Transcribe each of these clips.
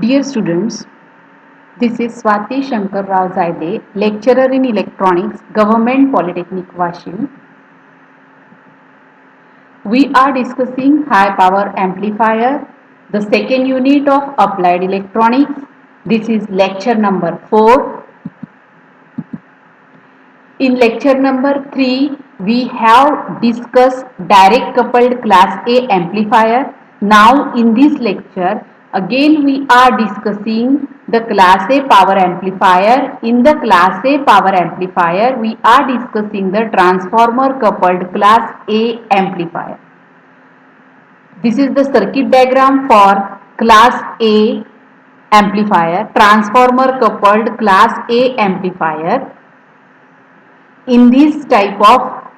Dear students, this is Swati Shankar Rao Zaide, lecturer in electronics, Government Polytechnic Washing. We are discussing high power amplifier, the second unit of applied electronics. This is lecture number 4. In lecture number 3, we have discussed direct coupled class A amplifier. Now in this lecture, again we are discussing the class A power amplifier. In the class A power amplifier, we are discussing the transformer coupled class A amplifier. This is the circuit diagram for class A amplifier, transformer coupled class A amplifier. In this type of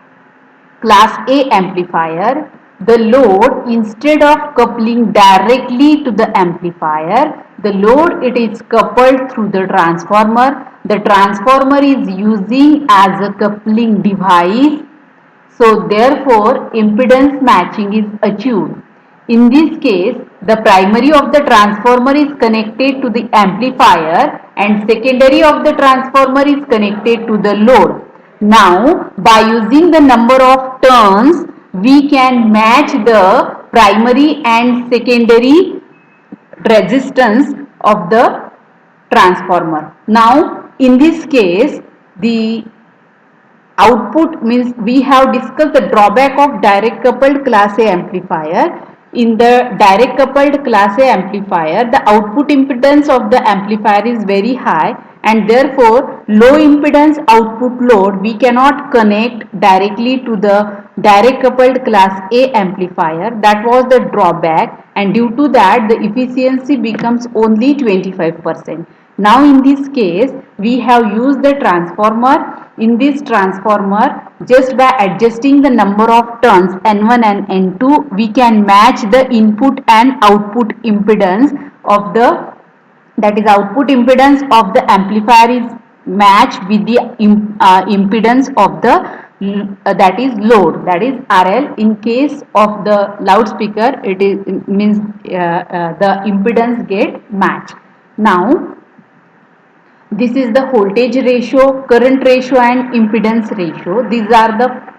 class A amplifier, the load, instead of coupling directly to the amplifier, the load it is coupled through the transformer. The transformer is using as a coupling device, so therefore impedance matching is achieved. In this case, the primary of the transformer is connected to the amplifier and secondary of the transformer is connected to the load. Now, by using the number of turns, we can match the primary and secondary resistance of the transformer. Now, in this case, the output means we have discussed the drawback of direct coupled class A amplifier. In the direct coupled class A amplifier, the output impedance of the amplifier is very high and therefore low impedance output load we cannot connect directly to the direct coupled class A amplifier. That was the drawback, and due to that the efficiency becomes only 25%. Now in this case we have used the transformer. In this transformer, just by adjusting the number of turns N1 and N2, we can match the input and output impedance of the, that is output impedance of the amplifier is matched with the impedance of the that is load, that is RL. In case of the loudspeaker, it is means the impedance get matched. Now this is the voltage ratio, current ratio and impedance ratio. These are the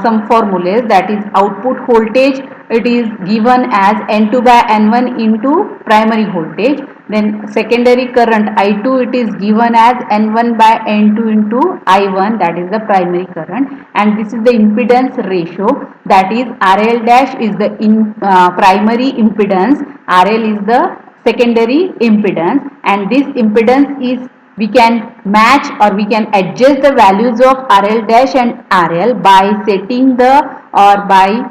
some formulas, that is output voltage, it is given as N2 by N1 into primary voltage. Then secondary current I2, it is given as N1 by N2 into I1, that is the primary current. And this is the impedance ratio, that is RL dash is the primary impedance, RL is the secondary impedance, and this impedance is we can match or we can adjust the values of RL dash and RL by setting the or by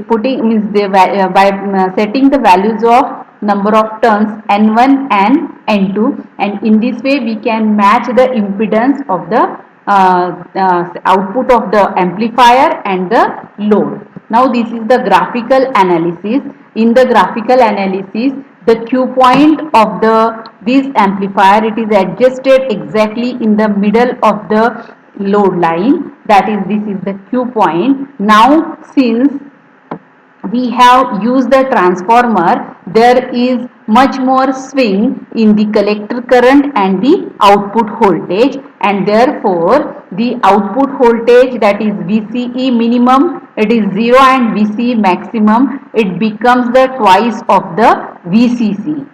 putting means the by setting the values of number of turns N1 and N2, and in this way we can match the impedance of the output of the amplifier and the load. Now this is the graphical analysis. In the graphical analysis, the Q point of the this amplifier, it is adjusted exactly in the middle of the load line, that is this is the Q point. Now since we have used the transformer, there is much more swing in the collector current and the output voltage, and therefore the output voltage, that is VCE minimum, it is 0, and VCE maximum, it becomes the twice of the VCC.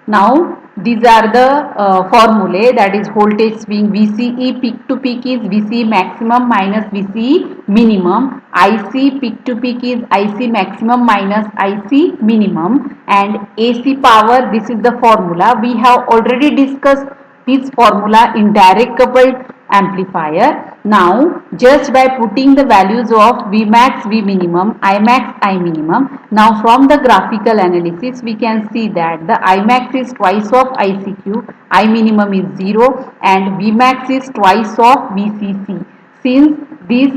Now these are the formulae, that is voltage swing VCE peak to peak is VCE maximum minus VCE minimum, IC peak to peak is IC maximum minus IC minimum, and AC power, this is the formula. We have already discussed this formula in direct coupled amplifier. Now just by putting the values of Vmax V minimum, Imax I minimum, now from the graphical analysis we can see that the Imax is twice of ICQ, I minimum is 0, and Vmax is twice of VCC. Since this,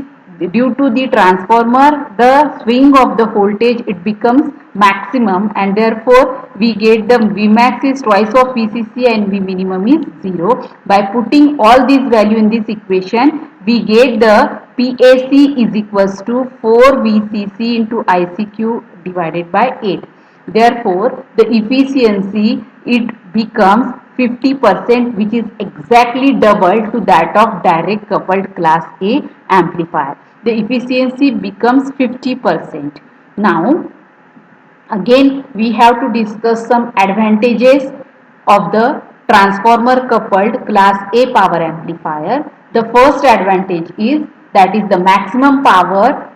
due to the transformer, the swing of the voltage it becomes maximum, and therefore we get the Vmax is twice of VCC and V minimum is 0. By putting all these value in this equation, we get the PAC is equals to 4 VCC into ICQ divided by 8. Therefore, the efficiency it becomes 50%, which is exactly double to that of direct coupled class A amplifier. The efficiency becomes 50%. Now, again, we have to discuss some advantages of the transformer coupled class A power amplifier. The first advantage is that is the maximum power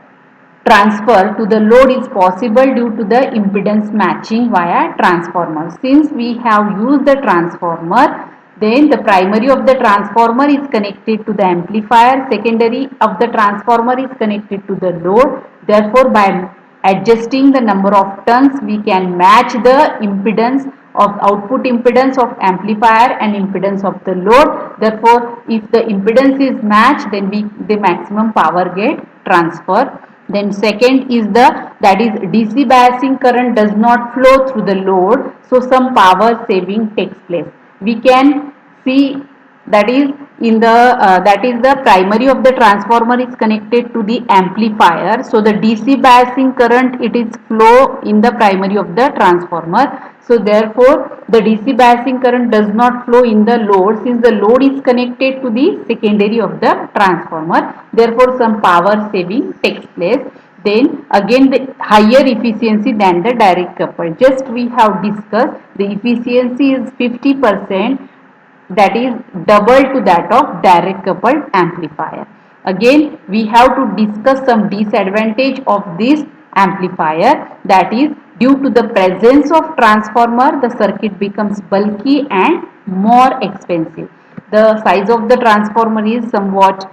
transfer to the load is possible due to the impedance matching via transformer. Since we have used the transformer, then the primary of the transformer is connected to the amplifier, secondary of the transformer is connected to the load. Therefore, by adjusting the number of turns, we can match the impedance of output impedance of amplifier and impedance of the load. Therefore, if the impedance is matched, then the maximum power get transferred. Then second is that is DC biasing current does not flow through the load, so some power saving takes place. We can see that is in the that is the primary of the transformer is connected to the amplifier, so the DC biasing current it is flow in the primary of the transformer, so therefore the DC biasing current does not flow in the load since the load is connected to the secondary of the transformer, therefore some power saving takes place. Then again the higher efficiency than the direct coupled, just we have discussed the efficiency is 50%, that is double to that of direct coupled amplifier. Again, we have to discuss some disadvantage of this amplifier, that is due to the presence of transformer, the circuit becomes bulky and more expensive. The size of the transformer is somewhat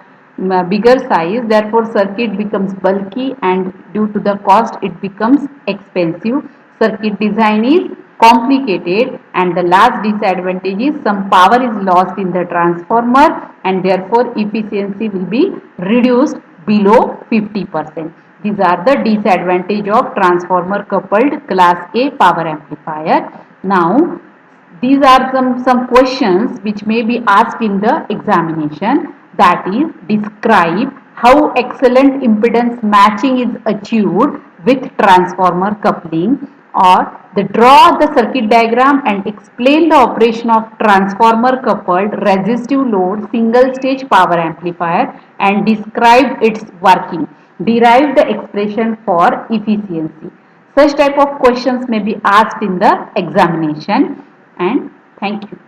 bigger size, therefore circuit becomes bulky and due to the cost it becomes expensive. Circuit design is complicated and the last disadvantage is some power is lost in the transformer and therefore efficiency will be reduced below 50%. These are the disadvantage of transformer coupled class A power amplifier. Now, these are some questions which may be asked in the examination, that is describe how excellent impedance matching is achieved with transformer coupling, or the draw the circuit diagram and explain the operation of transformer coupled resistive load single stage power amplifier and describe its working. Derive the expression for efficiency. Such type of questions may be asked in the examination, and thank you.